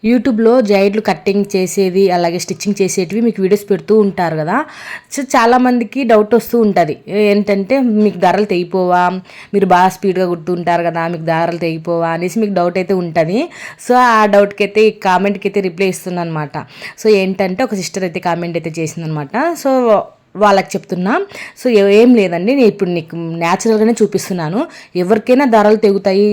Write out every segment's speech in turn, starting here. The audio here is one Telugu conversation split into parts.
యూట్యూబ్లో జైడ్లు కట్టింగ్ చేసేది అలాగే స్టిచ్చింగ్ చేసేటివి మీకు వీడియోస్ పెడుతూ ఉంటారు కదా. సో చాలామందికి డౌట్ వస్తూ ఉంటుంది, ఏంటంటే మీకు ధరలు తెగిపోవా, మీరు బాగా స్పీడ్గా కుడుతుంటారు కదా, మీకు ధరలు తెగిపోవా అనేసి మీకు డౌట్ అయితే ఉంటుంది. సో ఆ డౌట్కి అయితే ఈ కామెంట్కి అయితే రిప్లై ఇస్తున్నాను అనమాట. సో ఏంటంటే ఒక సిస్టర్ అయితే కామెంట్ అయితే చేసిందనమాట. సో వాళ్ళకి చెప్తున్నా. సో ఏం లేదండి, నేను ఇప్పుడు నీకు న్యాచురల్గానే చూపిస్తున్నాను. ఎవరికైనా ధరలు తెగుతాయి.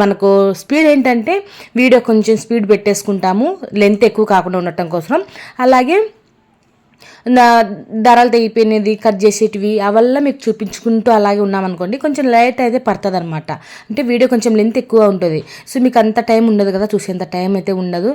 మనకు స్పీడ్ ఏంటంటే వీడియో కొంచెం స్పీడ్ పెట్టేసుకుంటాము, లెంత్ ఎక్కువ కాకుండా ఉండటం కోసం. అలాగే ధరలు తెగిపోయినది కట్ చేసేటివి అవల్ల మీకు చూపించుకుంటూ అలాగే ఉన్నామనుకోండి, కొంచెం లేట్ అయితే పడుతుంది అనమాట. అంటే వీడియో కొంచెం లెంత్ ఎక్కువ ఉంటుంది. సో మీకు అంత టైం ఉండదు కదా, చూసేంత టైం అయితే ఉండదు.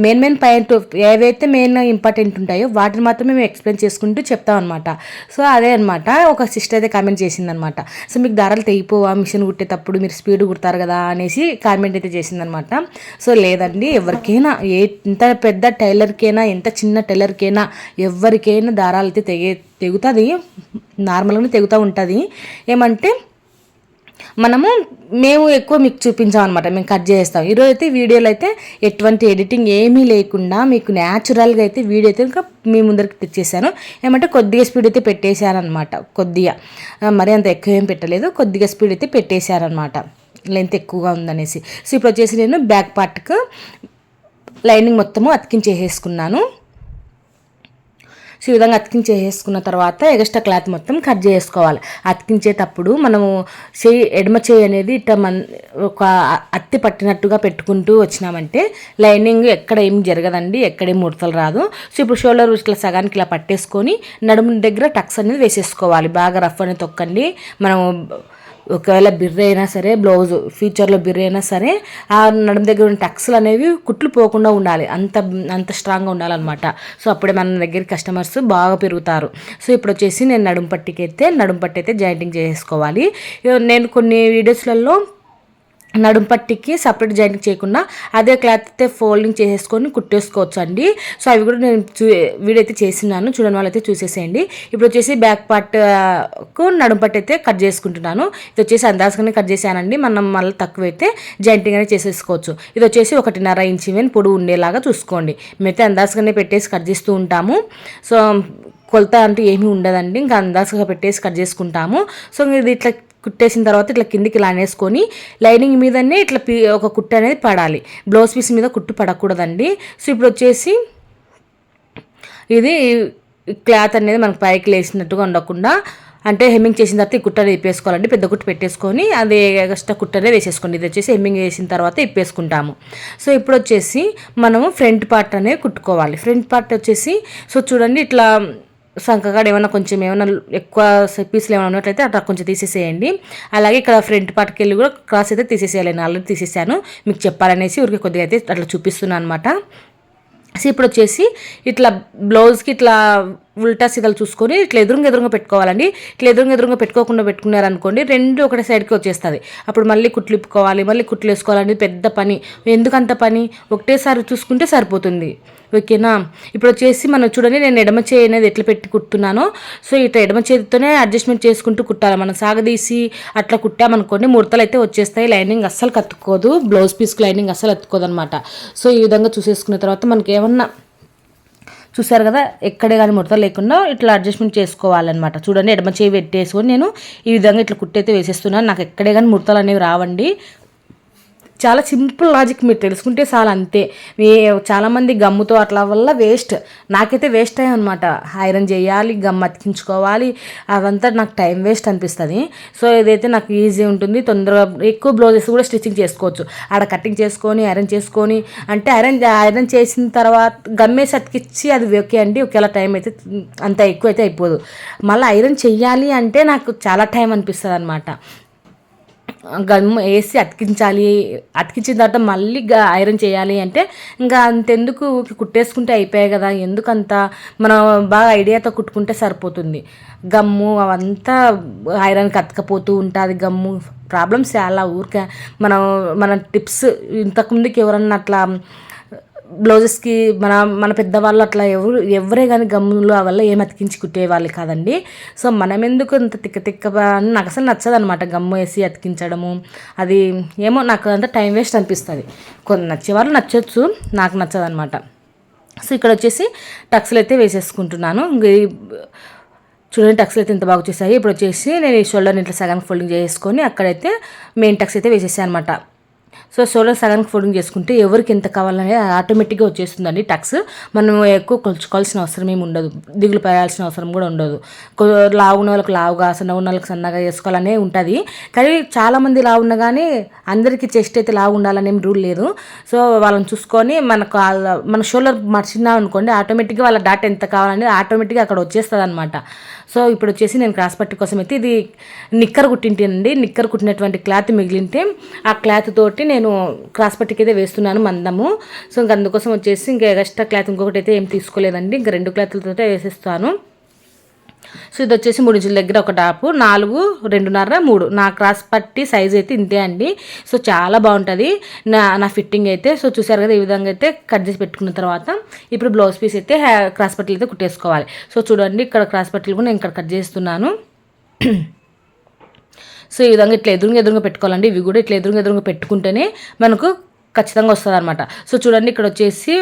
మెయిన్ పాయింట్ ఏవైతే మెయిన్ ఇంపార్టెంట్ ఉంటాయో వాటిని మాత్రమే మేము ఎక్స్ప్లెయిన్ చేసుకుంటూ చెప్తాం అనమాట. సో అదే అనమాట, ఒక సిస్టర్ అయితే కామెంట్ చేసిందనమాట. సో మీకు ధరలు తెగిపోవా మిషన్ కుట్టేటప్పుడు, మీరు స్పీడ్ కుడతారు కదా అనేసి కామెంట్ అయితే చేసిందనమాట. సో లేదండి, ఎవరికైనా ఎంత పెద్ద టైలర్కైనా ఎంత చిన్న టైలర్కైనా ఎవరికైనా దారాలు అయితే తెగుతుంది, నార్మల్గానే తెగుతూ ఉంటుంది. ఏమంటే మేము ఎక్కువ మీకు చూపించాం అనమాట, మేము కట్ చేస్తాం. ఈరోజు అయితే వీడియోలో అయితే ఎటువంటి ఎడిటింగ్ ఏమీ లేకుండా మీకు న్యాచురల్గా అయితే వీడియో అయితే ఇంకా మీ ముందరికి తెచ్చేసాను. ఏమంటే కొద్దిగా స్పీడ్ అయితే పెట్టేశాను అనమాట, కొద్దిగా మరి అంత ఎక్కువ ఏం పెట్టలేదు, కొద్దిగా స్పీడ్ అయితే పెట్టేశాను అనమాట, లెంత్ ఎక్కువగా ఉందనేసి. సో ఇప్పుడు వచ్చేసి నేను బ్యాక్ పార్ట్కి లైనింగ్ మొత్తము అతికించేసేసుకున్నాను. సో ఈ విధంగా అతికించేసుకున్న తర్వాత ఎక్స్ట్రా క్లాత్ మొత్తం కట్ చేసుకోవాలి. అతికించేటప్పుడు మనము ఎడమ చేయి అనేది ఇట్లా ఒక అత్తి పట్టినట్టుగా పెట్టుకుంటూ వచ్చినామంటే లైనింగ్ ఎక్కడ ఏం జరగదండి, ఎక్కడేం ముడతలు రాదు. సో ఇప్పుడు షోల్డర్ ఇట్లా సగానికి ఇలా పట్టేసుకొని నడుము దగ్గర టక్స్ అనేది వేసేసుకోవాలి. బాగా రఫ్ అనేది తొక్కండి. మనము ఒకవేళ బిర్ర అయినా సరే, బ్లౌజ్ ఫ్యూచర్లో బిర్ర అయినా సరే, ఆ నడుము దగ్గర ఉన్న టక్స్లు అనేవి కుట్లు పోకుండా ఉండాలి, అంత స్ట్రాంగ్గా ఉండాలన్నమాట. సో అప్పుడే మన దగ్గర కస్టమర్స్ బాగా పెరుగుతారు. సో ఇప్పుడు వచ్చేసి నేను నడుము పట్టి అయితే జాయింటింగ్ చేసుకోవాలి. నేను కొన్ని వీడియోస్లలో నడుము పట్టికి సపరేట్ జాయింటింగ్ చేయకుండా అదే క్లాత్ అయితే ఫోల్డింగ్ చేసేసుకొని కుట్టేసుకోవచ్చు అండి. సో అవి కూడా నేను వీడియో అయితే చేసినాను, చూడని వాళ్ళైతే చూసేసేయండి. ఇప్పుడు వచ్చేసి బ్యాక్ పార్ట్కు నడుము పట్టి అయితే కట్ చేసుకుంటున్నాను. ఇది వచ్చేసి అందాజగానే కట్ చేశానండి, మనం మళ్ళీ తక్కువైతే జాయింటింగ్ అనేది చేసేసుకోవచ్చు. ఇది వచ్చేసి 1.5 ఇంచ్ పొడవు ఉండేలాగా చూసుకోండి. మేమైతే అందాజగానే పెట్టేసి కట్ చేస్తూ ఉంటాము. సో కొలత అంటూ ఏమీ ఉండదండి, ఇంకా అందాజగా పెట్టేసి కట్ చేసుకుంటాము. సో ఇది ఇట్లా కుట్టేసిన తర్వాత ఇట్లా కిందికి ఇలా అనేసుకొని లైనింగ్ మీదనే ఇట్లా ఒక కుట్టు అనేది పడాలి, బ్లౌజ్ పీస్ మీద కుట్టు పడకూడదండి. సో ఇప్పుడు వచ్చేసి ఇది క్లాత్ అనేది మనకు పైకి లేసినట్టుగా ఉండకుండా, అంటే హెమ్మింగ్ చేసిన తర్వాత ఈ కుట్ట అనేది ఇప్పేసుకోవాలండి. పెద్ద కుట్టు పెట్టేసుకొని అది ఎక్స్ట్రా కుట్ట అనేది వేసేసుకోండి. ఇది వచ్చేసి హెమ్మింగ్ వేసిన తర్వాత ఇప్పేసుకుంటాము. సో ఇప్పుడు వచ్చేసి మనము ఫ్రంట్ పార్ట్ అనేది కుట్టుకోవాలి. ఫ్రంట్ పార్ట్ వచ్చేసి సో చూడండి, ఇట్లా సంకగాడు ఏమైనా ఎక్కువ పీసులు ఏమైనా ఉన్నట్లయితే అట్లా కొంచెం తీసేసేయండి. అలాగే ఇక్కడ ఫ్రంట్ పార్ట్కి వెళ్ళి కూడా క్రాస్ అయితే తీసేసేయాలి. నేను ఆల్రెడీ తీసేసాను, మీకు చెప్పాలనేసి ఊరికి కొద్దిగా అయితే అట్లా చూపిస్తున్నాను అనమాట. సో ఇప్పుడు వచ్చేసి ఇట్లా బ్లౌజ్కి ఇట్లా ఉల్టా సీదలు చూసుకొని ఇట్లా ఎదురుగా పెట్టుకోవాలండి. ఇట్లా ఎదురుగా పెట్టుకోకుండా పెట్టుకున్నారనుకోండి, రెండు ఒకటే సైడ్కి వచ్చేస్తుంది. అప్పుడు మళ్ళీ కుట్లు ఇప్పుకోవాలి, మళ్ళీ కుట్లు వేసుకోవాలండి, పెద్ద పని. ఎందుకంత పని, ఒకటేసారి చూసుకుంటే సరిపోతుంది. ఓకేనా. ఇప్పుడు వచ్చేసి మనం చూడండి, నేను ఎడమ చేయి అనేది ఎట్లా పెట్టి కుడుతున్నానో, సో ఇట్లా ఎడమ చేతితోనే అడ్జస్ట్మెంట్ చేసుకుంటూ కుట్టాలి. మనం సాగదీసి అట్లా కుట్టామనుకోండి ముడతలు అయితే వచ్చేస్తాయి, లైనింగ్ అస్సలు కత్తుకోదు, బ్లౌజ్ పీస్కి లైనింగ్ అస్సలు అతుక్కోదు అనమాట. సో ఈ విధంగా చూసేసుకున్న తర్వాత మనకి ఏమన్నా చూసారు కదా, ఎక్కడే కానీ ముడత లేకుండా ఇట్లా అడ్జస్ట్మెంట్ చేసుకోవాలన్నమాట. చూడండి, ఎడమ చేయి పెట్టేసుకొని నేను ఈ విధంగా ఇట్లా కుట్టయితే వేసేస్తున్నాను. నాకు ఎక్కడే కానీ ముడతలు అనేవి రావండి. చాలా సింపుల్ లాజిక్, మీరు తెలుసుకుంటే చాలా అంతే. చాలామంది గమ్ముతో అట్లా వల్ల వేస్ట్, నాకైతే వేస్ట్ అయ్యాయి అనమాట. ఐరన్ చేయాలి, గమ్ అతికించుకోవాలి, అదంతా నాకు టైం వేస్ట్ అనిపిస్తుంది. సో ఇదైతే నాకు ఈజీ ఉంటుంది, తొందరగా ఎక్కువ బ్లౌజెస్ కూడా స్టిచ్చింగ్ చేసుకోవచ్చు. ఆడ కటింగ్ చేసుకొని ఐరన్ చేసుకొని, అంటే ఐరన్ చేసిన తర్వాత గమ్మేసి అతికిచ్చి అది ఓకే అండి, ఒకేలా టైం అయితే అంత ఎక్కువ అయితే అయిపోదు. మళ్ళీ ఐరన్ చెయ్యాలి అంటే నాకు చాలా టైం అనిపిస్తుంది అనమాట. గమ్ వేసి అతికించిన తర్వాత మళ్ళీ ఐరన్ చేయాలి అంటే ఇంకా అంతెందుకు, కుట్టేసుకుంటే అయిపోయాయి కదా, ఎందుకంత మనం బాగా ఐడియాతో కుట్టుకుంటే సరిపోతుంది. గమ్ము అవంతా ఐరన్కి అతకపోతూ ఉంటుంది, గమ్ము ప్రాబ్లమ్స్ చాలా. ఊరికే మన టిప్స్ ఇంతకుముందుకి ఎవరన్నా అట్లా బ్లౌజెస్కి మన మన పెద్దవాళ్ళు అట్లా ఎవరే కానీ గమ్ములు వల్ల ఏం అతికించి కుట్టేవాళ్ళు కాదండి. సో మనం ఎందుకు అంత తిక్క అని నాకు అసలు నచ్చదు అనమాట. గమ్ము వేసి అతికించడము అది ఏమో నాకు అంత టైం వేస్ట్ అనిపిస్తుంది. కొన్ని నచ్చేవాళ్ళు నచ్చవచ్చు, నాకు నచ్చదు అనమాట. సో ఇక్కడ వచ్చేసి టక్స్లు అయితే వేసేసుకుంటున్నాను. చూడండి టక్స్లు అయితే ఇంత బాగా వచ్చేసాయి. ఇప్పుడు వచ్చేసి నేను ఈ షోల్డర్ని ఇట్లా సగానికి ఫోల్డింగ్ చేసుకొని అక్కడైతే మెయిన్ టక్స్ అయితే వేసేసాను అనమాట. సో షోల్డర్ సగానికి ఫోల్డింగ్ చేసుకుంటే ఎవరికి ఎంత కావాలనేది ఆటోమేటిక్గా వచ్చేస్తుందండి టక్స్. మనం ఎక్కువ కొలుచుకోవాల్సిన అవసరం ఏమి ఉండదు, దిగులు పడాల్సిన అవసరం కూడా ఉండదు. లావు ఉన్న వాళ్ళకి లావుగా, సన్న ఉన్న వాళ్ళకి సన్నగా చేసుకోవాలనే ఉంటుంది. కానీ చాలామంది లావు ఉన్నా కానీ అందరికీ చెస్ట్ అయితే లావు ఉండాలనేం రూల్ లేదు. సో వాళ్ళని చూసుకొని మన షోల్డర్ మర్చినాం అనుకోండి, ఆటోమేటిక్గా వాళ్ళ డాటా ఎంత కావాలనేది ఆటోమేటిక్గా అక్కడ వచ్చేస్తుంది అనమాట. సో ఇప్పుడు వచ్చేసి నేను క్రాస్ పట్టి కోసం అయితే ఇది నిక్కర్ కుట్టింటేనండి. నిక్కర్ కుట్టినటువంటి క్లాత్ మిగిలింటే ఆ క్లాత్ తోటి నేను క్రాస్ పట్టికి అయితే వేస్తున్నాను మందము. సో ఇంక అందుకోసం వచ్చేసి ఇంకా ఎక్స్ట్రా క్లాత్ ఇంకొకటి అయితే ఏం తీసుకోలేదండి, ఇంకా 2 క్లాత్లతో వేసేస్తాను. సో ఇది వచ్చేసి 3 ఇంచుల దగ్గర ఒక టాపు, 4, 2.5, 3 నా క్రాస్ పట్టి సైజ్ అయితే ఇంతే అండి. సో చాలా బాగుంటుంది నా ఫిట్టింగ్ అయితే. సో చూసారు కదా, ఈ విధంగా అయితే కట్ చేసి పెట్టుకున్న తర్వాత ఇప్పుడు బ్లౌజ్ పీస్ అయితే క్రాస్ పట్టీలు అయితే కుట్టేసుకోవాలి. సో చూడండి ఇక్కడ క్రాస్ పట్టీలు కూడా నేను ఇక్కడ కట్ చేస్తున్నాను. సో ఈ విధంగా ఇట్లా ఎదురుగా పెట్టుకోవాలండి. ఇవి కూడా ఇట్లా ఎదురుగా పెట్టుకుంటేనే మనకు ఖచ్చితంగా వస్తుంది అనమాట. సో చూడండి ఇక్కడ వచ్చేసి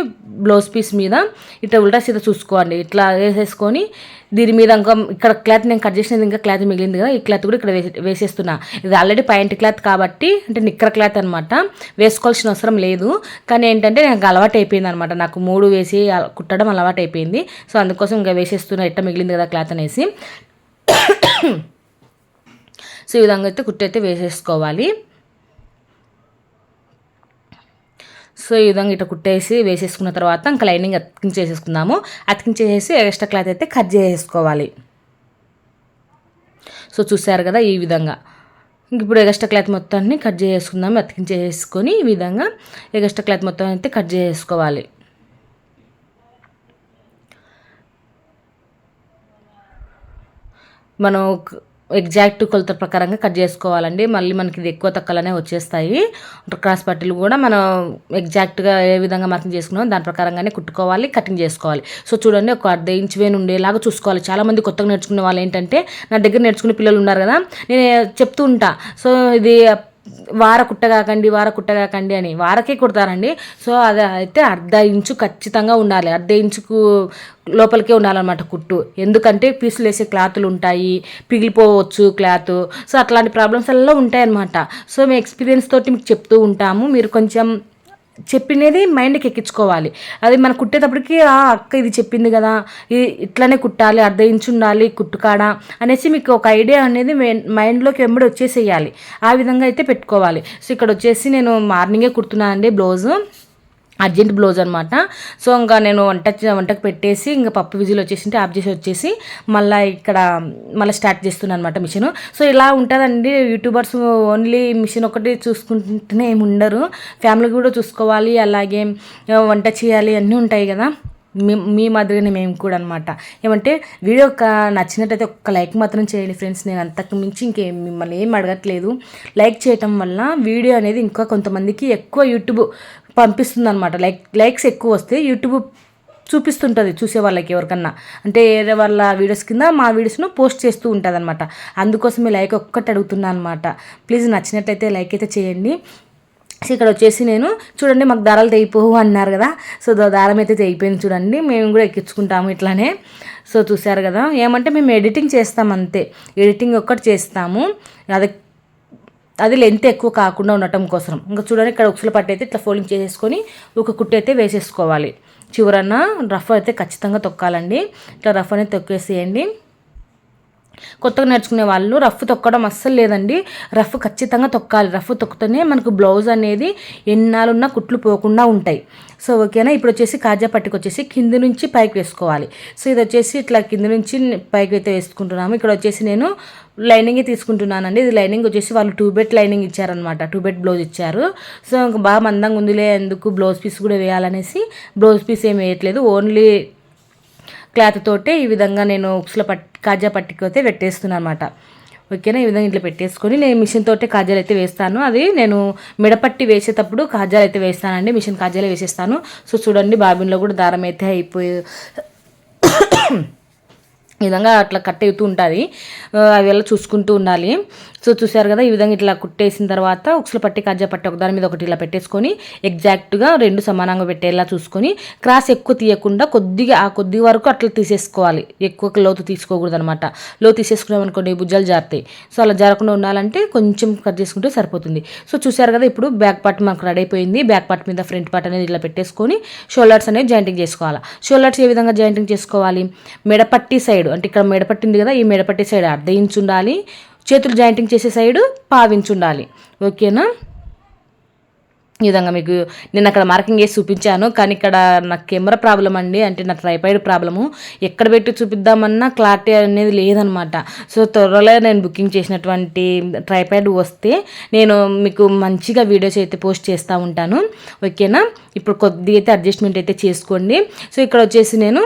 బ్లౌజ్ పీస్ మీద ఇట్లా ఉల్టా సీదా చూసుకోండి, ఇట్లా వేసేసుకొని దీని మీద ఇంకా ఇక్కడ క్లాత్ నేను కట్ చేసినది ఇంకా క్లాత్ మిగిలింది కదా, ఈ క్లాత్ కూడా ఇక్కడ వేసేస్తున్నా. ఇది ఆల్రెడీ పాయింట్ క్లాత్ కాబట్టి అంటే నిక్కర్ క్లాత్ అనమాట, వేసుకోవాల్సిన అవసరం లేదు. కానీ ఏంటంటే నాకు అలవాటు అయిపోయింది అనమాట, నాకు 3 వేసి కుట్టడం అలవాటు అయిపోయింది. సో అందుకోసం ఇంకా వేసేస్తున్నా, ఇట్లా మిగిలింది కదా క్లాత్ అనేసి. సో ఈ విధంగా అయితే కుట్టయితే వేసేసుకోవాలి. సో ఈ విధంగా ఇట్లా కుట్టేసి వేసేసుకున్న తర్వాత ఇంకా లైనింగ్ అతికించేసేసుకుందాము. అతికించేసి ఎక్స్ట్రా క్లాత్ అయితే కట్ చేసేసుకోవాలి. సో చూసారు కదా ఈ విధంగా. ఇప్పుడు ఎక్స్ట్రా క్లాత్ మొత్తాన్ని కట్ చేసుకుందాము. అతికించేసుకొని ఈ విధంగా ఎక్స్ట్రా క్లాత్ మొత్తం అయితే కట్ చేసుకోవాలి. మనం ఎగ్జాక్ట్ కొలత ప్రకారంగా కట్ చేసుకోవాలండి. మళ్ళీ మనకి ఇది ఎక్కువ తక్కువనే వచ్చేస్తాయి. క్రాస్ పట్టీలు కూడా మనం ఎగ్జాక్ట్గా ఏ విధంగా మార్కింగ్ చేసుకున్నామో దాని ప్రకారంగానే కుట్టుకోవాలి, కటింగ్ చేసుకోవాలి. సో చూడండి ఒక 1/2 ఇంచ్ వేలు ఉండేలాగా చూసుకోవాలి. చాలామంది కొత్తగా నేర్చుకునే వాళ్ళు ఏంటంటే, నా దగ్గర నేర్చుకునే పిల్లలు ఉన్నారు కదా, నేను చెప్తూ ఉంటా. సో ఇది వార కుట్టగాకండి అని వారకే కుడతారండి. సో అది అయితే 1/2 ఇంచు ఖచ్చితంగా ఉండాలి. 1/2 ఇంచుకు లోపలికే ఉండాలన్నమాట కుట్టు. ఎందుకంటే పీసులు వేసే క్లాతులు ఉంటాయి, పిగిలిపోవచ్చు క్లాత్. సో అట్లాంటి ప్రాబ్లమ్స్ అలా ఉంటాయన్నమాట. సో మేము ఎక్స్పీరియన్స్ తోటి మీకు చెప్తూ ఉంటాము. మీరు కొంచెం చెప్పినది మైండ్కి ఎక్కించుకోవాలి. అది మనం కుట్టేటప్పటికి అక్క ఇది చెప్పింది కదా, ఇట్లానే కుట్టాలి, 1/2 ఇంచు ఉండాలి కుట్టుకాడ అనేసి మీకు ఒక ఐడియా అనేది మైండ్లోకి వెంబడి వచ్చేసేయాలి. ఆ విధంగా అయితే పెట్టుకోవాలి. సో ఇక్కడ వచ్చేసి నేను మార్నింగే కుడుతున్నానండి బ్లౌజు, అర్జెంట్ బ్లౌజ్ అనమాట. సో ఇంకా నేను వంటకు పెట్టేసి ఇంకా పప్పు విజిల్ వచ్చేసి ఆఫ్ చేసి వచ్చేసి మళ్ళీ స్టార్ట్ చేస్తున్నాను అనమాట మిషన్. సో ఇలా ఉంటుందండి. యూట్యూబర్స్ ఓన్లీ మిషన్ ఒకటి చూసుకుంటూనే ఏమి ఉండరు, ఫ్యామిలీ కూడా చూసుకోవాలి, అలాగే వంట చేయాలి, అన్నీ ఉంటాయి కదా. మీ మాదిరిగానే మేము కూడా అనమాట. ఏమంటే వీడియో నచ్చినట్టయితే ఒక్క లైక్ మాత్రం చేయండి ఫ్రెండ్స్. నేను అంతకు మించి ఇంకేం మిమ్మల్ని ఏం అడగట్లేదు. లైక్ చేయటం వల్ల వీడియో అనేది ఇంకా కొంతమందికి ఎక్కువ యూట్యూబ్ పంపిస్తుంది అనమాట. లైక్స్ ఎక్కువ వస్తే యూట్యూబ్ చూపిస్తుంటుంది చూసే వాళ్ళకి, ఎవరికన్నా అంటే వేరే వాళ్ళ వీడియోస్ కింద మా వీడియోస్ను పోస్ట్ చేస్తూ ఉంటుంది అనమాట. అందుకోసమే లైక్ ఒక్కటి అడుగుతున్నాను అనమాట. ప్లీజ్ నచ్చినట్లయితే లైక్ అయితే చేయండి. సో ఇక్కడ వచ్చేసి నేను చూడండి, మాకు దారాలు తెగిపోవు అన్నారు కదా, సో దారం అయితే తెగిపోయింది చూడండి. మేము కూడా ఎక్కించుకుంటాము ఇట్లానే. సో చూసారు కదా, ఏమంటే మేము ఎడిటింగ్ చేస్తాం అంతే, ఎడిటింగ్ ఒక్కటి చేస్తాము. అది లెంత్ ఎక్కువ కాకుండా ఉండటం కోసం. ఇంకా చూడండి ఇక్కడ ఉక్సుల పట్టు అయితే ఇట్లా ఫోల్డింగ్ చేసేసుకొని ఒక కుట్టు అయితే వేసేసుకోవాలి. చివరన రఫ్ అయితే ఖచ్చితంగా తొక్కాలండి. ఇట్లా రఫ్ అనేది తొక్కేసేయండి. కొత్తగా నేర్చుకునే వాళ్ళు రఫ్ తొక్కడం అస్సలు లేదండి, రఫ్ ఖచ్చితంగా తొక్కాలి. రఫ్ తొక్కుతూనే మనకు బ్లౌజ్ అనేది ఎన్నాళ్ళున్నా కుట్లు పోకుండా ఉంటాయి. సో ఓకేనా. ఇప్పుడు వచ్చేసి కాజా పట్టికి వచ్చేసి కింద నుంచి పైకి వేసుకోవాలి. సో ఇది వచ్చేసి ఇట్లా కింద నుంచి పైకి అయితే వేసుకుంటున్నాము. ఇక్కడ వచ్చేసి నేను లైనింగ్ తీసుకుంటున్నానండి. ఇది లైనింగ్ వచ్చేసి వాళ్ళు 2 బెట్ లైనింగ్ ఇచ్చారనమాట, 2 బెట్ బ్లౌజ్ ఇచ్చారు. సో ఇంకా బాగా మందంగా ఉందిలే, ఎందుకు బ్లౌజ్ పీస్ కూడా వేయాలనేసి బ్లౌజ్ పీస్ ఏమి వేయట్లేదు, ఓన్లీ క్లాత్ తోటే ఈ విధంగా నేను ఉక్సుల కాజా పట్టికి అయితే పెట్టేస్తున్నాను అనమాట. ఓకేనా. ఈ విధంగా ఇట్లా పెట్టేసుకొని నేను మిషన్ తోటే కాజాలు అయితే వేస్తాను. అది నేను మెడపట్టి వేసేటప్పుడు కాజాలు అయితే వేస్తానండి, మిషన్ కాజాలే వేసేస్తాను. సో చూడండి బాబిన్లో కూడా దారం అయితే అయిపోయి ఈ విధంగా అట్లా కట్ అవుతూ ఉంటుంది, అవి ఎలా చూసుకుంటూ ఉండాలి. సో చూసారు కదా, ఈ విధంగా ఇట్లా కుట్టేసిన తర్వాత ఉక్సులు పట్టి కజ్జా పట్టి ఒకదాని మీద ఒకటి ఇలా పెట్టేసుకొని ఎగ్జాక్ట్గా 2 సమానంగా పెట్టేలా చూసుకొని క్రాస్ ఎక్కువ తీయకుండా కొద్దిగా ఆ కొద్ది వరకు అట్లా తీసేసుకోవాలి, ఎక్కువ లోతు తీసుకోకూడదు అనమాట. లోతు తీసేసుకున్నాం అనుకోండి భుజాలు జారుతాయి. సో అలా జారకుండా ఉండాలంటే కొంచెం కట్ చేసుకుంటే సరిపోతుంది. సో చూసారు కదా, ఇప్పుడు బ్యాక్ పార్ట్ మనకు రెడీ అయిపోయింది. బ్యాక్ పార్ట్ మీద ఫ్రంట్ పార్ట్ అనేది ఇట్లా పెట్టేసుకొని షోల్డర్స్ అనేది జాయింటింగ్ చేసుకోవాలి. షోల్డర్స్ ఏ విధంగా జాయింటింగ్ చేసుకోవాలి, మెడపట్టి సైడ్ అంటే ఇక్కడ మెడపట్టి ఉంది కదా, ఈ మెడపట్టి సైడ్ 1/2 ఇంచు ఉండాలి, చేతులు జాయింటింగ్ చేసే సైడు 1/4 ఇంచు ఉండాలి. ఓకేనా. ఈ విధంగా మీకు నేను అక్కడ మార్కింగ్ వేసి చూపించాను, కానీ ఇక్కడ నాకు కెమెరా ప్రాబ్లం అండి, అంటే నా ట్రైపాడ్ ప్రాబ్లము. ఎక్కడ పెట్టి చూపిద్దామన్నా క్లారిటీ అనేది లేదనమాట. సో త్వరలో నేను బుకింగ్ చేసినటువంటి ట్రైపాడ్ వస్తే నేను మీకు మంచిగా వీడియోస్ అయితే పోస్ట్ చేస్తూ ఉంటాను. ఓకేనా. ఇప్పుడు కొద్దిగా అయితే అడ్జస్ట్మెంట్ అయితే చేసుకోండి. సో ఇక్కడ వచ్చేసి నేను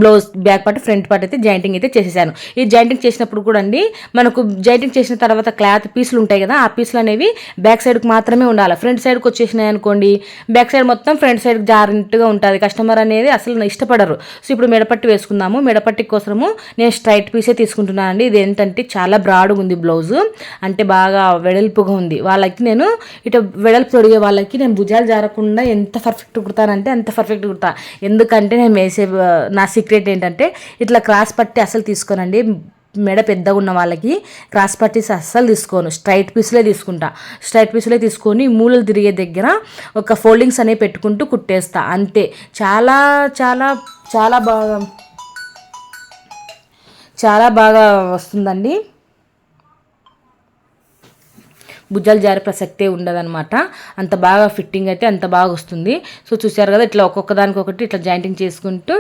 blouse back part front part అయితే జాయింటింగ్ అయితే చేసేసాను. ఈ జాయింటింగ్ చేసినప్పుడు కూడా అండి మనకు జాయింటింగ్ చేసిన తర్వాత క్లాత్ పీసులు ఉంటాయి కదా, ఆ పీసులు అనేవి బ్యాక్ సైడ్కి మాత్రమే ఉండాలి. ఫ్రంట్ సైడ్కి వచ్చేసినాయి అనుకోండి, బ్యాక్ సైడ్ మొత్తం ఫ్రంట్ సైడ్కి జారినట్టుగా ఉంటుంది. కస్టమర్ అనేది అసలు ఇష్టపడరు. సో ఇప్పుడు మెడపట్టి వేసుకుందాము. మెడపట్టి కోసము నేను స్ట్రైట్ పీసే తీసుకుంటున్నానండి. ఇది ఏంటంటే చాలా బ్రాడ్గా ఉంది బ్లౌజు, అంటే బాగా వెడల్పుగా ఉంది. వాళ్ళకి నేను ఇటు వెడల్పు తొడిగే వాళ్ళకి నేను భుజాలు జారకుండా ఎంత పర్ఫెక్ట్ కుడతానంటే అంత పర్ఫెక్ట్ కుడతా. ఎందుకంటే నేను వేసే నా సీక్రెట్ ఏంటంటే ఇట్లా క్రాస్ పట్టి అసలు తీసుకోనండి. మెడ పెద్దగా ఉన్న వాళ్ళకి క్రాస్ పట్టీస్ అస్సలు తీసుకోను, స్ట్రైట్ పీసులే తీసుకుంటా. స్ట్రైట్ పీసులే తీసుకొని మూలలు తిరిగే దగ్గర ఒక ఫోల్డింగ్స్ అనేవి పెట్టుకుంటూ కుట్టేస్తా, అంతే. చాలా చాలా చాలా బాగా వస్తుందండి. భుజాలు జారే ప్రసక్తే ఉండదన్నమాట. అంత బాగా ఫిట్టింగ్ అయితే అంత బాగా వస్తుంది. సో చూసారు కదా, ఇట్లా ఒక్కొక్క దానికొకటి ఇట్లా జాయింటింగ్ చేసుకుంటూ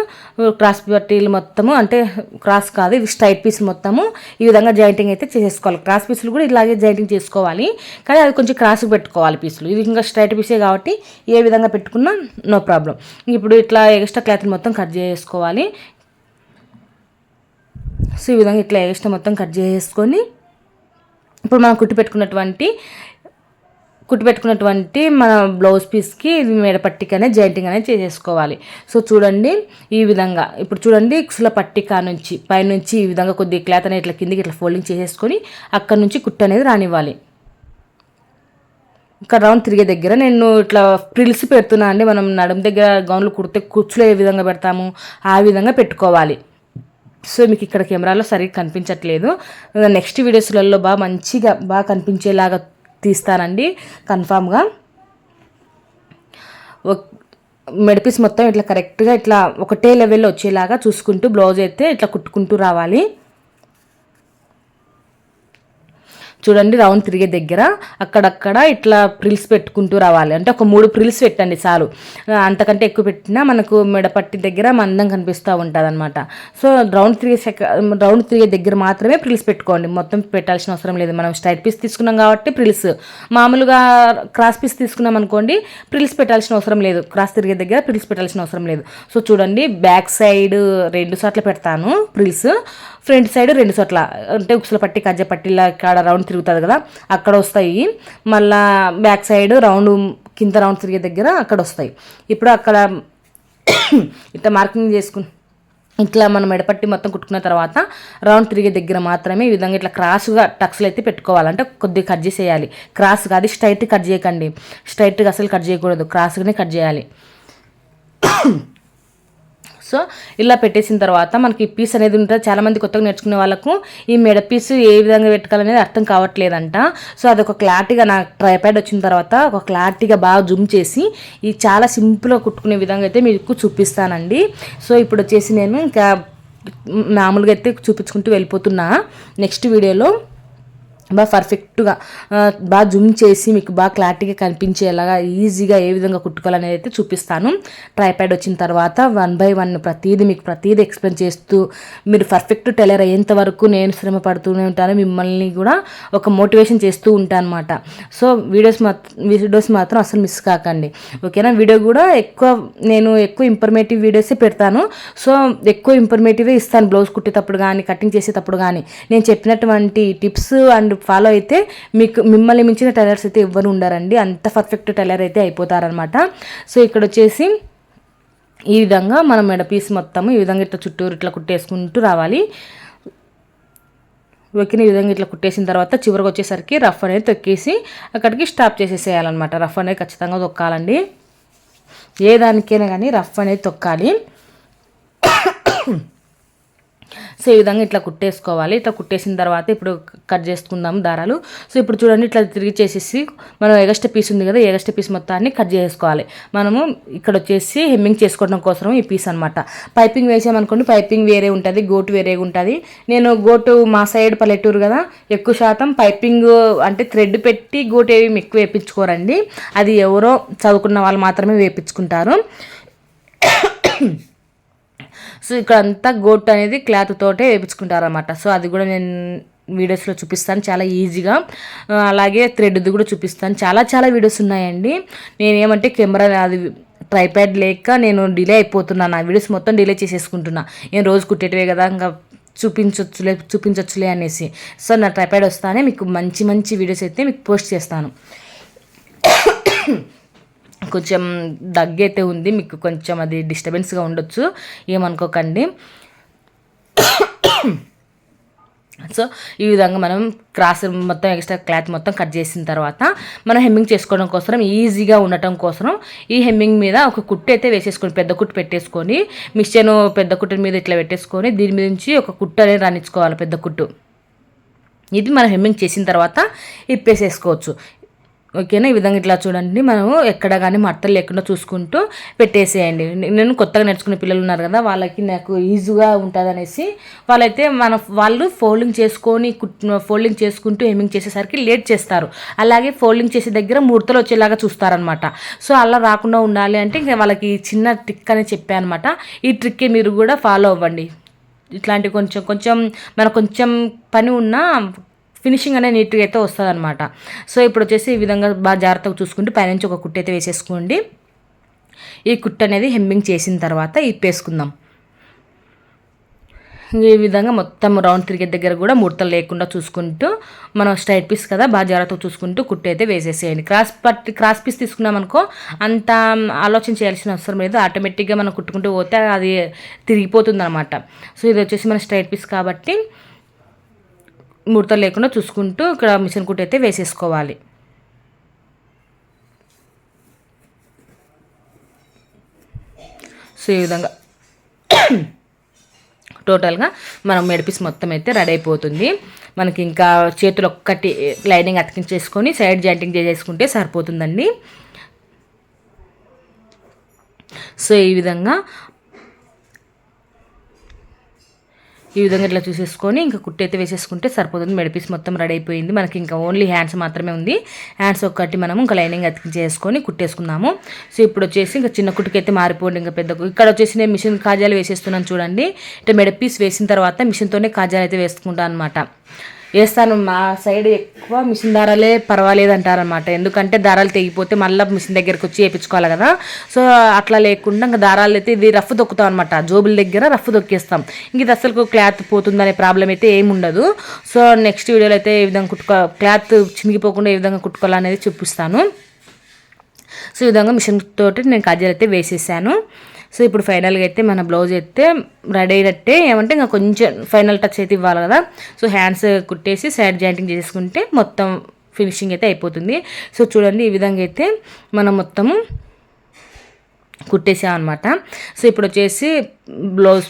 క్రాస్ పట్టీలు మొత్తము, అంటే క్రాస్ కాదు ఇవి స్ట్రైట్ పీసులు మొత్తము ఈ విధంగా జాయింటింగ్ అయితే చేసుకోవాలి. క్రాస్ పీసులు కూడా ఇలాగే జాయింటింగ్ చేసుకోవాలి, కానీ అది కొంచెం క్రాస్కి పెట్టుకోవాలి పీసులు. ఇవి ఇంకా స్ట్రైట్ పీసే కాబట్టి ఏ విధంగా పెట్టుకున్నా నో ప్రాబ్లం. ఇప్పుడు ఇట్లా ఎక్స్ట్రా క్లాత్ మొత్తం కట్ చేసుకోవాలి. సో ఈ విధంగా ఇట్లా ఎక్స్ట్రా మొత్తం కట్ చేసుకొని ఇప్పుడు మనం కుట్టి పెట్టుకున్నటువంటి మన బ్లౌజ్ పీస్కి మెడపట్టికి అనేది జాయింటింగ్ అనేది చేసేసుకోవాలి. సో చూడండి ఈ విధంగా. ఇప్పుడు చూడండి కుసుల పట్టిక నుంచి పైనుంచి ఈ విధంగా కొద్దిగా క్లాత్ అనేది ఇట్లా కిందికి ఇట్లా ఫోల్డింగ్ చేసేసుకొని అక్కడ నుంచి కుట్టు అనేది రానివ్వాలి. ఇంకా రౌండ్ తిరిగే దగ్గర నేను ఇట్లా ప్రిల్స్ పెడుతున్నా అండి. మనం నడుము దగ్గర గౌన్లు కుడితే కుచ్చులో ఏ విధంగా పెడతాము ఆ విధంగా పెట్టుకోవాలి. సో మీకు ఇక్కడ కెమెరాలో సరిగ్గా కనిపించట్లేదు, నెక్స్ట్ వీడియోస్లలో మంచిగా కనిపించేలాగా తీస్తానండి కన్ఫామ్గా. మెడపీస్ మొత్తం ఇట్లా కరెక్ట్గా ఇట్లా ఒకటే లెవెల్లో వచ్చేలాగా చూసుకుంటూ బ్లౌజ్ అయితే ఇట్లా కుట్టుకుంటూ రావాలి. చూడండి రౌండ్ తిరిగే దగ్గర అక్కడక్కడ ఇట్లా ప్రిల్స్ పెట్టుకుంటూ రావాలి. అంటే ఒక 3 ప్రిల్స్ పెట్టండి చాలు, అంతకంటే ఎక్కువ పెట్టినా మనకు మెడపట్టి దగ్గర మందం కనిపిస్తూ ఉంటుంది అనమాట. సో రౌండ్ తిరిగే దగ్గర మాత్రమే ప్రిల్స్ పెట్టుకోండి, మొత్తం పెట్టాల్సిన అవసరం లేదు. మనం స్ట్రైట్ పీస్ తీసుకున్నాం కాబట్టి ప్రిల్స్, మామూలుగా క్రాస్ పీస్ తీసుకున్నాం అనుకోండి ప్రిల్స్ పెట్టాల్సిన అవసరం లేదు, క్రాస్ తిరిగే దగ్గర ప్రిల్స్ పెట్టాల్సిన అవసరం లేదు. సో చూడండి బ్యాక్ సైడ్ 2 సార్లు పెడతాను ప్రిల్స్, ఫ్రంట్ సైడ్ 2 చోట్ల, అంటే ఉక్సుల పట్టి కజ్జ పట్టిలా ఇక్కడ రౌండ్ తిరుగుతుంది కదా అక్కడ వస్తాయి, మళ్ళా బ్యాక్ సైడ్ రౌండ్ కింద రౌండ్ తిరిగే దగ్గర అక్కడ వస్తాయి. ఇప్పుడు అక్కడ ఇట్లా మార్కింగ్ చేసుకుని ఇట్లా మనం మెడపట్టి మొత్తం కుట్టుకున్న తర్వాత రౌండ్ తిరిగే దగ్గర మాత్రమే ఈ విధంగా ఇట్లా క్రాస్గా టక్స్లు అయితే పెట్టుకోవాలంటే కొద్దిగా కట్ చేసేయాలి. క్రాస్ కాదు, స్ట్రైట్ కట్ చేయకండి, స్ట్రైట్గా అసలు కట్ చేయకూడదు, క్రాస్గానే కట్ చేయాలి. సో ఇలా పెట్టేసిన తర్వాత మనకి పీస్ అనేది ఉంటుంది. చాలామంది కొత్తగా నేర్చుకునే వాళ్ళకు ఈ మెడ పీస్ ఏ విధంగా పెట్టుకోవాలనేది అర్థం కావట్లేదంట. సో అదొక క్లారిటీగా నాకు ట్రైపాడ్ వచ్చిన తర్వాత ఒక క్లారిటీగా బాగా జూమ్ చేసి ఈ చాలా సింపుల్గా కుట్టుకునే విధంగా అయితే మీకు చూపిస్తానండి. సో ఇప్పుడు వచ్చేసి నేను ఇంకా మామూలుగా అయితే చూపించుకుంటూ వెళ్ళిపోతున్నా. నెక్స్ట్ వీడియోలో బాగా పర్ఫెక్ట్గా బాగా జూమ్ చేసి మీకు బాగా క్లారిటీగా కనిపించేలాగా ఈజీగా ఏ విధంగా కుట్టుకోవాలనేది అయితే చూపిస్తాను. ట్రైప్యాడ్ వచ్చిన తర్వాత 1 బై 1 ప్రతిదీ ఎక్స్ప్లెయిన్ చేస్తూ మీరు పర్ఫెక్ట్ టైలర్ అయ్యేంత వరకు నేను శ్రమ పడుతూనే ఉంటాను, మిమ్మల్ని కూడా ఒక మోటివేషన్ చేస్తూ ఉంటాను అనమాట. సో వీడియోస్ మాత్రం అసలు మిస్ కాకండి, ఓకేనా. వీడియో కూడా నేను ఎక్కువ ఇంఫర్మేటివ్ వీడియోసే పెడతాను. సో ఎక్కువ ఇంఫర్మేటివే ఇస్తాను, బ్లౌజ్ కుట్టేటప్పుడు కానీ కటింగ్ చేసేటప్పుడు కానీ. నేను చెప్పినటువంటి టిప్స్ అండ్ ఫాలో అయితే మిమ్మల్ని మించిన టైలర్స్ అయితే ఎవ్వరు ఉండారండి, అంత పర్ఫెక్ట్ టైలర్ అయితే అయిపోతారనమాట. సో ఇక్కడ వచ్చేసి ఈ విధంగా మనం మెడ పీస్ మొత్తము ఈ విధంగా ఇట్లా చుట్టూరు ఇట్లా కుట్టేసుకుంటూ రావాలి. ఈ విధంగా ఇట్లా కుట్టేసిన తర్వాత చివరికి వచ్చేసరికి రఫ్ అనేది తొక్కేసి అక్కడికి స్టాప్ చేసేసేయాలన్నమాట. రఫ్ అనేది ఖచ్చితంగా తొక్కాలండి, ఏ దానికైనా కానీ రఫ్ అనేది తొక్కాలి. సో ఈ విధంగా ఇట్లా కుట్టేసుకోవాలి. ఇట్లా కుట్టేసిన తర్వాత ఇప్పుడు కట్ చేసుకుందాము దారాలు. సో ఇప్పుడు చూడండి, ఇట్లా తిరిగి చేసేసి మనం ఎగస్ట్రా పీస్ ఉంది కదా, ఎగస్ట్రా పీస్ మొత్తాన్ని కట్ చేసుకోవాలి. మనము ఇక్కడ వచ్చేసి హెమ్మింగ్ చేసుకోవడం కోసం ఈ పీస్ అనమాట. పైపింగ్ వేసామనుకోండి, పైపింగ్ వేరే ఉంటుంది, గోటు వేరేగా ఉంటుంది. నేను గోటు మా సైడ్ పల్లెటూరు కదా, ఎక్కువ శాతం పైపింగ్ అంటే థ్రెడ్ పెట్టి గోటు ఏమి ఎక్కువ వేయించుకోరండి, అది ఎవరో చదువుకున్న వాళ్ళు మాత్రమే వేయించుకుంటారు. సో ఇక్కడ అంతా గోట్ అనేది క్లాత్ తోటే వేయించుకుంటారు అనమాట. సో అది కూడా నేను వీడియోస్లో చూపిస్తాను చాలా ఈజీగా, అలాగే థ్రెడ్ది కూడా చూపిస్తాను. చాలా వీడియోస్ ఉన్నాయండి. నేనేమంటే కెమెరా అది ట్రైప్యాడ్ లేక నేను డిలే అయిపోతున్నాను, నా వీడియోస్ మొత్తం డిలే చేసేసుకుంటున్నా. నేను రోజు కుట్టేటివే కదా, ఇంకా చూపించొచ్చులే అనేసి. సో నా ట్రైప్యాడ్ వస్తానే మీకు మంచి వీడియోస్ అయితే మీకు పోస్ట్ చేస్తాను. కొంచెం దగ్గైతే ఉంది, మీకు కొంచెం అది డిస్టర్బెన్స్గా ఉండొచ్చు, ఏమనుకోకండి. సో ఈ విధంగా మనం క్రాస్ మొత్తం ఎక్స్ట్రా క్లాత్ మొత్తం కట్ చేసిన తర్వాత మనం హెమ్మింగ్ చేసుకోవడం కోసం ఈజీగా ఉండటం కోసం ఈ హెమ్మింగ్ మీద ఒక కుట్టు అయితే వేసేసుకొని, పెద్ద కుట్టు పెట్టేసుకొని, మిషన్ పెద్ద కుట్టు మీద ఇట్లా పెట్టేసుకొని దీని మీద నుంచి ఒక కుట్టు అనేది రాణించుకోవాలి, పెద్ద కుట్టు. ఇది మనం హెమ్మింగ్ చేసిన తర్వాత ఇప్పేసేసుకోవచ్చు, ఓకేనా. ఈ విధంగా ఇట్లా చూడండి, మనము ఎక్కడ కానీ మడతలు లేకుండా చూసుకుంటూ పెట్టేసేయండి. నేను కొత్తగా నేర్చుకునే పిల్లలు ఉన్నారు కదా, వాళ్ళకి నాకు ఈజీగా ఉంటుంది అనేసి వాళ్ళు ఫోల్డింగ్ చేసుకుంటూ హెమ్మింగ్ చేసేసరికి లేట్ చేస్తారు. అలాగే ఫోల్డింగ్ చేసే దగ్గర ముడతలు వచ్చేలాగా చూస్తారనమాట. సో అలా రాకుండా ఉండాలి అంటే ఇంకా వాళ్ళకి చిన్న ట్రిక్ అని చెప్పాను అనమాట. ఈ ట్రిక్కి మీరు కూడా ఫాలో అవ్వండి. ఇట్లాంటి కొంచెం మనకు కొంచెం పని ఉన్నా ఫినిషింగ్ అనేది నీట్గా అయితే వస్తుంది అనమాట. సో ఇప్పుడు వచ్చేసి ఈ విధంగా బాగా జాగ్రత్తగా చూసుకుంటూ పైనుంచి ఒక కుట్టు అయితే వేసేసుకోండి. ఈ కుట్టు అనేది హెమ్మింగ్ చేసిన తర్వాత ఇప్పేసుకుందాం. ఈ విధంగా మొత్తం రౌండ్ తిరిగే దగ్గర కూడా ముడతలు లేకుండా చూసుకుంటూ, మనం స్ట్రైట్ పీస్ కదా బాగా జాగ్రత్తగా చూసుకుంటూ కుట్టు అయితే వేసేసేయండి. క్రాస్ పీస్ తీసుకున్నాం అనుకో అంత ఆలోచన చేయాల్సిన అవసరం లేదు, ఆటోమేటిక్గా మనం కుట్టుకుంటూ పోతే అది తిరిగిపోతుంది అనమాట. సో ఇది వచ్చేసి మన స్ట్రైట్ పీస్ కాబట్టి ముడతలు లేకుండా చూసుకుంటూ ఇక్కడ మిషన్ కుట్టు అయితే వేసేసుకోవాలి. సో ఈ విధంగా టోటల్గా మనం మెడపీస్ మొత్తం అయితే రెడీ అయిపోతుంది. మనకి ఇంకా చేతులు ఒక్కటి లైనింగ్ అతికించేసుకొని సైడ్ జాయింటింగ్ చేసేసుకుంటే సరిపోతుందండి. సో ఈ విధంగా ఇట్లా చూసేసుకొని ఇంకా కుట్టు అయితే వేసేసుకుంటే సరిపోతుంది. మెడపీస్ మొత్తం రెడీ అయిపోయింది. మనకి ఇంకా ఓన్లీ హ్యాండ్స్ మాత్రమే ఉంది. హ్యాండ్స్ ఒక్కటి మనం ఇంకా లైనింగ్ అతికించేసుకొని కుట్టేసుకుందాము. సో ఇప్పుడు వచ్చేసి ఇంకా చిన్న కుట్టుకి అయితే మారిపోండి, ఇంకా పెద్ద ఇక్కడ వచ్చేసి నేను మిషన్ కాజాలు వేసేస్తున్నాను చూడండి. అంటే మెడపీస్ వేసిన తర్వాత మిషన్తోనే కాజాలు అయితే వేసుకుంటాను అనమాట. వేస్తాను, మా సైడ్ ఎక్కువ మిషన్ దారాలే పర్వాలేదు అంటారనమాట. ఎందుకంటే దారాలు తెగిపోతే మళ్ళీ మిషన్ దగ్గరికి వచ్చి వేయించుకోవాలి కదా. సో అట్లా లేకుండా ఇంకా దారాలు అయితే ఇది రఫ్ దొక్కుతాం అనమాట, జోబుల దగ్గర రఫ్ దొక్కేస్తాం. ఇంక ఇది అసలు క్లాత్ పోతుందనే ప్రాబ్లం అయితే ఏమి ఉండదు. సో నెక్స్ట్ వీడియోలో అయితే ఏ విధంగా క్లాత్ చినిగిపోకుండా ఏ విధంగా కుట్టుకోవాలనేది చూపిస్తాను. సో ఈ విధంగా మిషన్ తోటి నేను కాజాలు అయితే వేసేసాను. సో ఇప్పుడు ఫైనల్గా అయితే మన బ్లౌజ్ అయితే రెడీ అయినట్టే, ఏమంటే ఇంకా కొంచెం ఫైనల్ టచ్ అయితే ఇవ్వాలి కదా. సో హ్యాండ్స్ కుట్టేసి సైడ్ జాయింటింగ్ చేసుకుంటే మొత్తం ఫినిషింగ్ అయితే అయిపోతుంది. సో చూడండి, ఈ విధంగా అయితే మనం మొత్తము కుట్టేసాం అనమాట. సో ఇప్పుడు వచ్చేసి బ్లౌజ్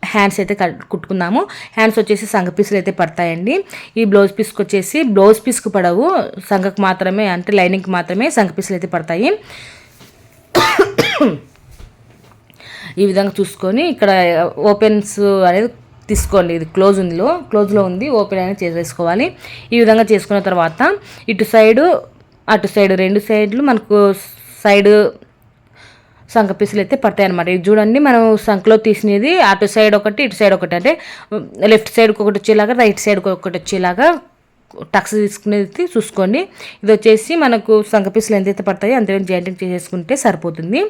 హ్యాండ్స్ అయితే కుట్టుకుందాము. హ్యాండ్స్ వచ్చేసి సంఘ పీసులు అయితే పడతాయండి. ఈ బ్లౌజ్ పీస్కి వచ్చేసి బ్లౌజ్ పీస్కి పడవు, సంఘకు మాత్రమే, అంటే లైనింగ్కి మాత్రమే సంఘ పీసులు అయితే పడతాయి. ఈ విధంగా చూసుకొని ఇక్కడ ఓపెన్స్ అనేది తీసుకోండి. ఇది క్లోజ్లో ఉంది, ఓపెన్ అయినా చేసేసుకోవాలి. ఈ విధంగా చేసుకున్న తర్వాత ఇటు సైడు అటు సైడు 2 సైడ్లు మనకు సైడ్ సంఖ పీసులు అయితే పడతాయి అనమాట. ఇది చూడండి, మనం సంఖలో తీసినది అటు సైడ్ ఒకటి ఇటు సైడ్ ఒకటి, అంటే లెఫ్ట్ సైడ్కి ఒకటి వచ్చేలాగా రైట్ సైడ్కి ఒకటి వచ్చేలాగా టక్స్ తీసుకునేది చూసుకోండి. ఇది వచ్చేసి మనకు సంఖ పీసులు ఎంతైతే పడతాయో అంతే జాయింటింగ్ చేసేసుకుంటే సరిపోతుంది.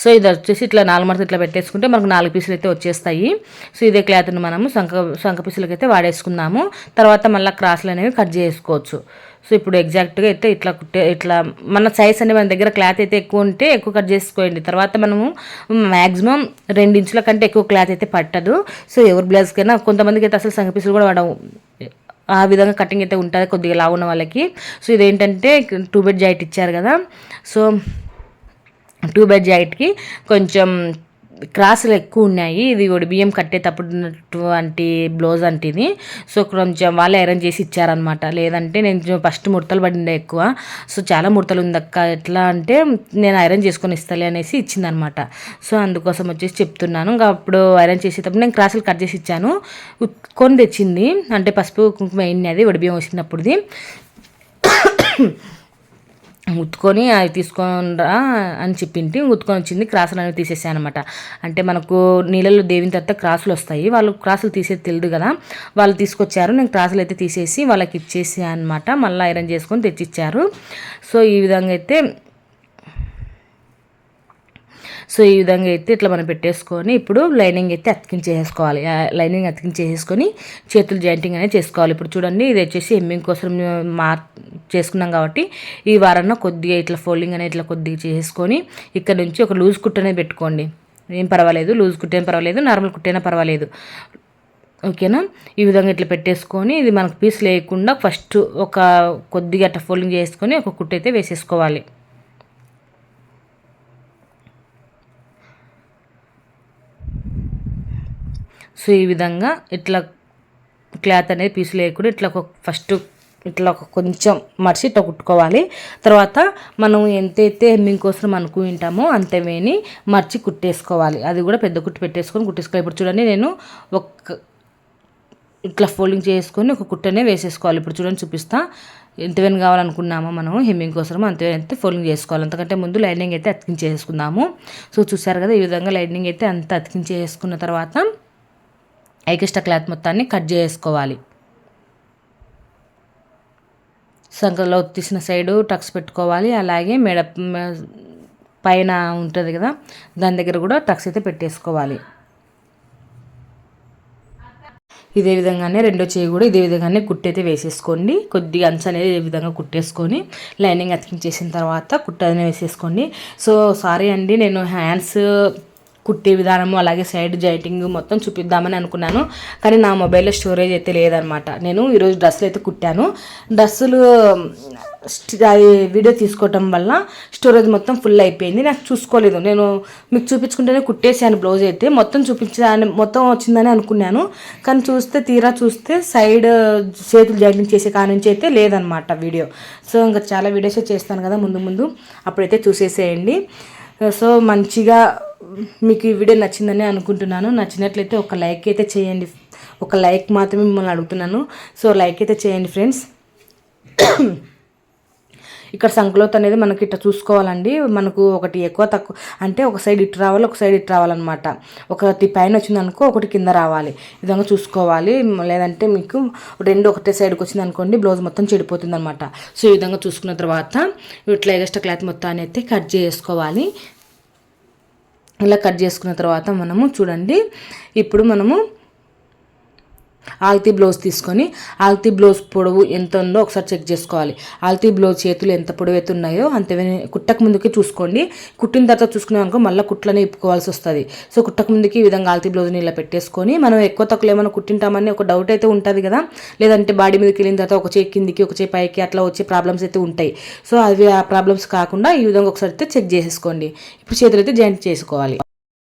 సో ఇది వచ్చేసి ఇట్లా 4 మడతలు ఇట్లా పెట్టేసుకుంటే మనకు 4 పీసులు అయితే వచ్చేస్తాయి. సో ఇదే క్లాత్ని మనము సంఖ పీసులకి అయితే వాడేసుకుందాము. తర్వాత మళ్ళీ క్రాస్లు అనేవి కట్ చేసుకోవచ్చు. సో ఇప్పుడు ఎగ్జాక్ట్గా అయితే ఇట్లా మన సైజ్ అనేది మన దగ్గర క్లాత్ అయితే ఎక్కువ ఉంటే ఎక్కువ కట్ చేసుకోండి. తర్వాత మనము మ్యాక్సిమం 2 ఇంచుల కంటే ఎక్కువ క్లాత్ అయితే పట్టదు. సో ఎవరి బ్లౌజ్కైనా, కొంతమందికి అయితే అసలు సంఖ పీసులు కూడా వాడవు, ఆ విధంగా కటింగ్ అయితే ఉంటుంది కొద్దిగా లావు ఉన్న వాళ్ళకి. సో ఇదేంటంటే 2 బెడ్ జాయింట్ ఇచ్చారు కదా, సో 2 బెడ్ జాయింట్కి కొంచెం క్రాసులు ఎక్కువ ఉన్నాయి. ఇది బియ్యం కట్టేటప్పుడు బ్లౌజ్ అంటే ఇది. సో కొంచెం వాళ్ళే అరేంజ్ చేసి ఇచ్చారనమాట. లేదంటే నేను ఫస్ట్ ముడతలు పడిండే ఎక్కువ. సో చాలా ముడతలు ఉంది అక్క, ఎట్లా అంటే నేను ఐరన్ చేసుకొని ఇస్తాలే అనేసి ఇచ్చిందనమాట. సో అందుకోసం వచ్చేసి చెప్తున్నాను. ఇంకా అప్పుడు ఐరన్ చేసేటప్పుడు నేను క్రాసులు కట్ చేసి ఇచ్చాను. కొని తెచ్చింది, అంటే పసుపు కుంకుమ వేయింది, అది బియ్యం వచ్చినప్పుడుది. ఉత్తుకొని అవి తీసుకొనిరా అని చెప్పింటి, ఉత్తుకొని వచ్చింది. క్రాసులు అనేవి తీసేసాను అనమాట. అంటే మనకు నీళ్ళలో దేవిన తర్వాత క్రాసులు వస్తాయి, వాళ్ళు క్రాసులు తీసేది తెలియదు కదా, వాళ్ళు తీసుకొచ్చారు. నేను క్రాసులు అయితే తీసేసి వాళ్ళకి ఇచ్చేసి అనమాట, మళ్ళీ ఐరన్ చేసుకొని తెచ్చిచ్చారు. సో ఈ విధంగా అయితే ఇట్లా మనం పెట్టేసుకొని ఇప్పుడు లైనింగ్ అయితే అతికించేసుకోవాలి. లైనింగ్ అతికించేసుకొని చేతులు జాయింటింగ్ అనేది చేసుకోవాలి. ఇప్పుడు చూడండి, ఇది వచ్చేసి హెమ్మింగ్ కోసం చేసుకున్నాం కాబట్టి ఈ వారాన్న కొద్దిగా ఇట్లా ఫోల్డింగ్ అనేది ఇట్లా కొద్దిగా చేసుకొని ఇక్కడ నుంచి ఒక లూజ్ కుట్ అనేది పెట్టుకోండి. ఏం పర్వాలేదు, లూజ్ కుట్టైనా పర్వాలేదు, నార్మల్ కుట్టైనా పర్వాలేదు, ఓకేనా. ఈ విధంగా ఇట్లా పెట్టేసుకొని ఇది మనకు పీస్ లేకుండా ఫస్ట్ ఒక కొద్దిగా అట్లా ఫోల్డింగ్ చేసుకొని ఒక కుట్టు అయితే వేసేసుకోవాలి. సో ఈ విధంగా ఇట్లా క్లాత్ అనేది పీసు లేకుండా ఇట్లా ఫస్ట్ ఇట్లా కొంచెం మడిచి ఇట్లా కుట్టుకోవాలి. తర్వాత మనం ఎంతైతే హెమ్మింగ్ కోసం అనుకుంటామో అంతే వేని మర్చి కుట్టేసుకోవాలి. అది కూడా పెద్ద కుట్టు కుట్టేసుకోవాలి. ఇప్పుడు చూడండి, నేను ఇట్లా ఫోల్డింగ్ చేసుకొని ఒక కుట్టనే వేసేసుకోవాలి. ఇప్పుడు చూడండి చూపిస్తా, ఎంతవేని కావాలనుకున్నామో మనం హెమ్మింగ్ కోసం అంతే ఫోల్డింగ్ చేసుకోవాలి. అంతకంటే ముందు లైనింగ్ అయితే అతికించేసుకుందాము. సో చూసారు కదా, ఈ విధంగా లైనింగ్ అయితే అంతా అతికించేసుకున్న తర్వాత ఎక్స్ట్రా క్లాత్ మొత్తాన్ని కట్ చేసుకోవాలి. సంకలో తీసిన సైడు టక్స్ పెట్టుకోవాలి. అలాగే మెడ పైన ఉంటుంది కదా, దాని దగ్గర కూడా టక్స్ అయితే పెట్టేసుకోవాలి. ఇదే విధంగానే రెండో చేయి కూడా ఇదే విధంగానే కుట్టయితే వేసేసుకోండి. కొద్దిగా అంచు అనేది ఈ విధంగా కుట్టేసుకొని లైనింగ్ అతికించేసిన తర్వాత కుట్ట అనేది వేసేసుకోండి. సో సారీ అండి, నేను హ్యాండ్స్ కుట్టే విధానము అలాగే సైడ్ జాయింటింగ్ మొత్తం చూపిద్దామని అనుకున్నాను, కానీ నా మొబైల్లో స్టోరేజ్ అయితే లేదనమాట. నేను ఈరోజు డ్రెస్సులు అయితే కుట్టాను. డ్రెస్సులు అది వీడియో తీసుకోవటం వల్ల స్టోరేజ్ మొత్తం ఫుల్ అయిపోయింది. నాకు చూసుకోలేదు, నేను మీకు చూపించుకుంటేనే కుట్టేసాను. బ్లౌజ్ అయితే మొత్తం వచ్చిందని అనుకున్నాను, కానీ తీరా చూస్తే సైడ్ చేతులు జాయింటింగ్ చేసే కానుంచి అయితే లేదనమాట వీడియో. సో ఇంకా చాలా వీడియోస్ చేస్తాను కదా ముందు అప్పుడైతే చూసేసేయండి. సో మంచిగా మీకు ఈ వీడియో నచ్చిందని అనుకుంటున్నాను. నచ్చినట్లయితే ఒక లైక్ అయితే చేయండి. ఒక లైక్ మాత్రమే మిమ్మల్ని అడుగుతున్నాను. సో లైక్ అయితే చేయండి ఫ్రెండ్స్. ఇక్కడ సంక్లోత్ అనేది మనకి ఇట్లా చూసుకోవాలండి. మనకు ఒకటి ఎక్కువ తక్కువ అంటే ఒక సైడ్ ఇటు రావాలి, ఒక సైడ్ ఇటు రావాలన్నమాట. ఒకటి పైన వచ్చింది అనుకో, ఒకటి కింద రావాలి. ఈ విధంగా చూసుకోవాలి. లేదంటే మీకు రెండు ఒకటే సైడ్కి వచ్చింది అనుకోండి, బ్లౌజ్ మొత్తం చెడిపోతుంది అనమాట. సో ఈ విధంగా చూసుకున్న తర్వాత ఇట్లా ఎక్స్ట్రా క్లాత్ మొత్తాన్ని అయితే కట్ చేసుకోవాలి. ఇలా కట్ చేసుకున్న తర్వాత మనము చూడండి, ఇప్పుడు మనము ఆల్తీ బ్లౌజ్ తీసుకొని ఆల్తీ బ్లౌజ్ పొడవు ఎంత ఉందో ఒకసారి చెక్ చేసుకోవాలి. ఆల్తీ బ్లౌజ్ చేతులు ఎంత పొడవు అయితే ఉన్నాయో అంతే కుట్టక ముందుకే చూసుకోండి. కుట్టిన తర్వాత చూసుకున్నాం అనుకో మళ్ళీ కుట్లనే ఇప్పుకోవాల్సి వస్తుంది. సో కుట్టక ముందుకి ఈ విధంగా ఆల్తీ బ్లౌజ్ని ఇలా పెట్టేసుకొని మనం ఎక్కువ తక్కువ ఏమైనా కుట్టింటామని ఒక డౌట్ అయితే ఉంటుంది కదా, లేదంటే బాడీ మీదకి వెళ్ళిన తర్వాత ఒక చేయి కిందికి ఒక చేయి పైకి అట్లా వచ్చే ప్రాబ్లమ్స్ అయితే ఉంటాయి. సో అవి ఆ ప్రాబ్లమ్స్ కాకుండా ఈ విధంగా ఒకసారి అయితే చెక్ చేసేసుకోండి. ఇప్పుడు చేతులు అయితే జాయింట్ చేసుకోవాలి.